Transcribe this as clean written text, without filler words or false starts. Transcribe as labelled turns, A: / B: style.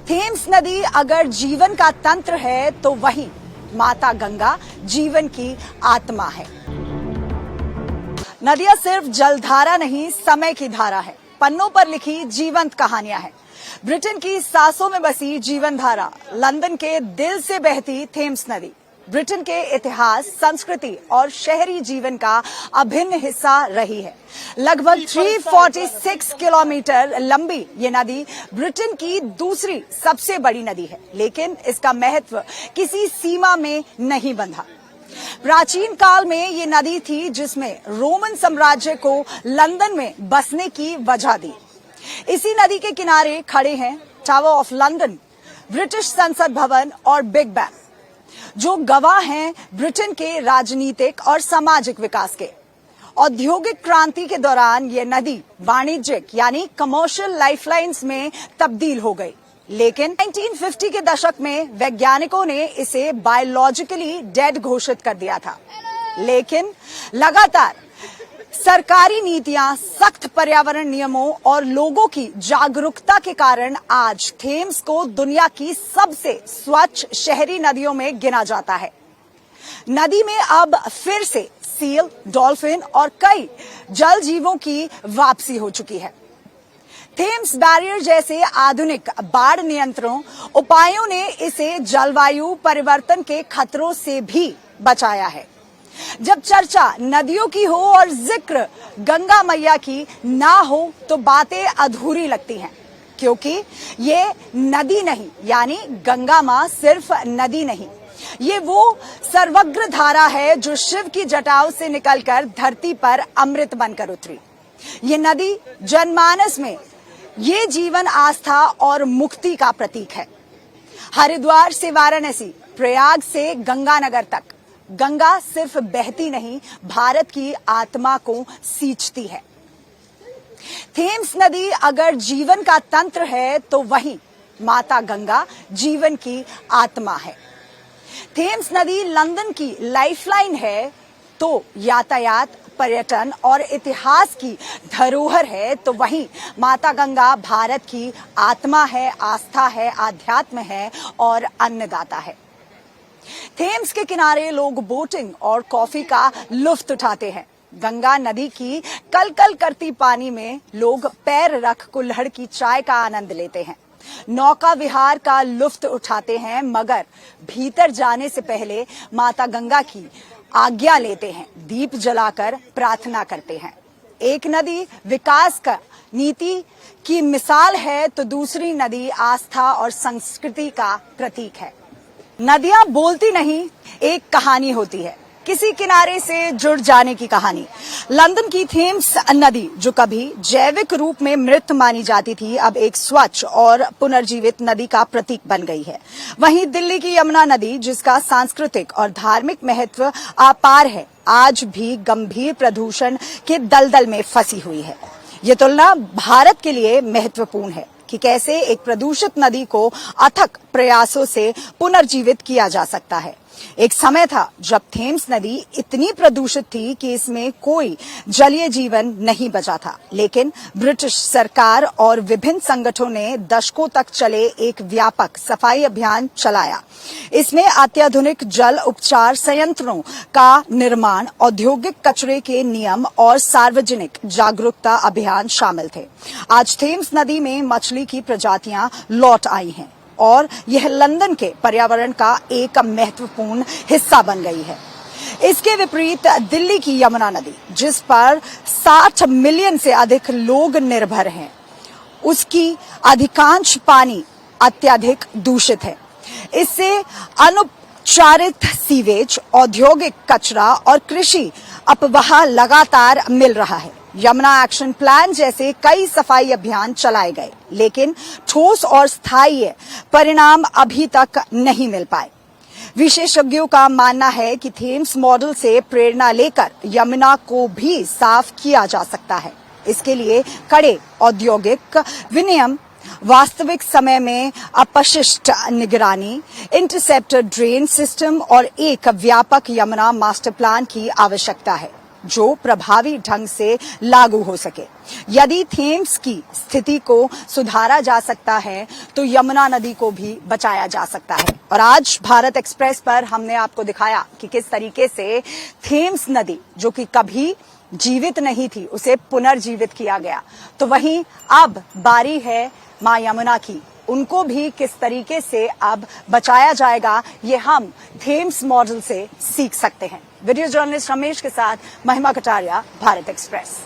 A: Thames नदी अगर जीवन का तंत्र है तो वहीं माता गंगा जीवन की आत्मा है। नदियां सिर्फ जलधारा नहीं, समय की धारा है, पन्नों पर लिखी जीवंत कहानियां हैं। ब्रिटेन की सांसों में बसी जीवन धारा, लंदन के दिल से बहती थेम्स नदी ब्रिटेन के इतिहास, संस्कृति और शहरी जीवन का अभिन्न हिस्सा रही है। लगभग 346 किलोमीटर लंबी ये नदी ब्रिटेन की दूसरी सबसे बड़ी नदी है, लेकिन इसका महत्व किसी सीमा में नहीं बंधा। प्राचीन काल में ये नदी थी जिसमें रोमन साम्राज्य को लंदन में बसने की वजह दी। इसी नदी के किनारे खड़े हैं टावर ऑफ लंदन, ब्रिटिश संसद भवन और बिग बैन, जो गवाह हैं ब्रिटेन के राजनीतिक और सामाजिक विकास के। औद्योगिक क्रांति के दौरान ये नदी वाणिज्यिक यानी कमर्शियल लाइफलाइंस में तब्दील हो गई, लेकिन 1950 के दशक में वैज्ञानिकों ने इसे बायोलॉजिकली डेड घोषित कर दिया था। लेकिन लगातार सरकारी नीतियां, सख्त पर्यावरण नियमों और लोगों की जागरूकता के कारण आज थेम्स को दुनिया की सबसे स्वच्छ शहरी नदियों में गिना जाता है। नदी में अब फिर से सील, डॉल्फिन और कई जल जीवों की वापसी हो चुकी है। थेम्स बैरियर जैसे आधुनिक बाढ़ नियंत्रण उपायों ने इसे जलवायु परिवर्तन के खतरों से भी बचाया है। जब चर्चा नदियों की हो और जिक्र गंगा मैया की ना हो तो बातें अधूरी लगती हैं, क्योंकि ये नदी नहीं, यानी गंगा मां सिर्फ नदी नहीं, ये वो सर्वग्र धारा है जो शिव की जटाओं से निकलकर धरती पर अमृत बनकर उतरी। ये नदी जनमानस में ये जीवन, आस्था और मुक्ति का प्रतीक है। हरिद्वार से वाराणसी, प्रयाग से गंगानगर तक गंगा सिर्फ बहती नहीं, भारत की आत्मा को सींचती है। थेम्स नदी अगर जीवन का तंत्र है तो वहीं माता गंगा जीवन की आत्मा है। थेम्स नदी लंदन की लाइफलाइन है तो यातायात, पर्यटन और इतिहास की धरोहर है, तो वहीं माता गंगा भारत की आत्मा है, आस्था है, आध्यात्म है और अन्नदाता है। थेम्स के किनारे लोग बोटिंग और कॉफी का लुत्फ उठाते हैं। गंगा नदी की कलकल करती पानी में लोग पैर रख कुल्हड़ की चाय का आनंद लेते हैं, नौका विहार का लुत्फ उठाते हैं, मगर भीतर जाने से पहले माता गंगा की आज्ञा लेते हैं, दीप जलाकर प्रार्थना करते हैं। एक नदी विकास का नीति की मिसाल है तो दूसरी नदी आस्था और संस्कृति का प्रतीक है। नदियां बोलती नहीं, एक कहानी होती है, किसी किनारे से जुड़ जाने की कहानी। लंदन की थेम्स नदी, जो कभी जैविक रूप में मृत मानी जाती थी, अब एक स्वच्छ और पुनर्जीवित नदी का प्रतीक बन गई है। वहीं दिल्ली की यमुना नदी, जिसका सांस्कृतिक और धार्मिक महत्व अपार है, आज भी गंभीर प्रदूषण के दलदल में फंसी हुई है। ये तुलना भारत के लिए महत्वपूर्ण है कि कैसे एक प्रदूषित नदी को अथक प्रयासों से पुनर्जीवित किया जा सकता है। एक समय था जब थेम्स नदी इतनी प्रदूषित थी कि इसमें कोई जलीय जीवन नहीं बचा था, लेकिन ब्रिटिश सरकार और विभिन्न संगठनों ने दशकों तक चले एक व्यापक सफाई अभियान चलाया। इसमें अत्याधुनिक जल उपचार संयंत्रों का निर्माण, औद्योगिक कचरे के नियम और सार्वजनिक जागरूकता अभियान शामिल थे। आज थेम्स नदी में मछली की प्रजातियां लौट आई हैं और यह लंदन के पर्यावरण का एक महत्वपूर्ण हिस्सा बन गई है। इसके विपरीत दिल्ली की यमुना नदी, जिस पर 60 मिलियन से अधिक लोग निर्भर हैं, उसकी अधिकांश पानी अत्यधिक दूषित है। इससे अनुपचारित सीवेज, औद्योगिक कचरा और कृषि अपवाह लगातार मिल रहा है। यमुना एक्शन प्लान जैसे कई सफाई अभियान चलाए गए, लेकिन ठोस और स्थायी परिणाम अभी तक नहीं मिल पाए। विशेषज्ञों का मानना है कि थेम्स मॉडल से प्रेरणा लेकर यमुना को भी साफ किया जा सकता है। इसके लिए कड़े औद्योगिक विनियम, वास्तविक समय में अपशिष्ट निगरानी, इंटरसेप्टर ड्रेन सिस्टम और एक व्यापक यमुना मास्टर प्लान की आवश्यकता है। जो प्रभावी ढंग से लागू हो सके। यदि थेम्स की स्थिति को सुधारा जा सकता है तो यमुना नदी को भी बचाया जा सकता है। और आज भारत एक्सप्रेस पर हमने आपको दिखाया कि किस तरीके से थेम्स नदी, जो कि कभी जीवित नहीं थी, उसे पुनर्जीवित किया गया। तो वहीं अब बारी है मां यमुना की, उनको भी किस तरीके से अब बचाया जाएगा, ये हम थेम्स मॉडल से सीख सकते हैं। वीडियो जर्नलिस्ट रमेश के साथ महिमा कटारिया, भारत एक्सप्रेस।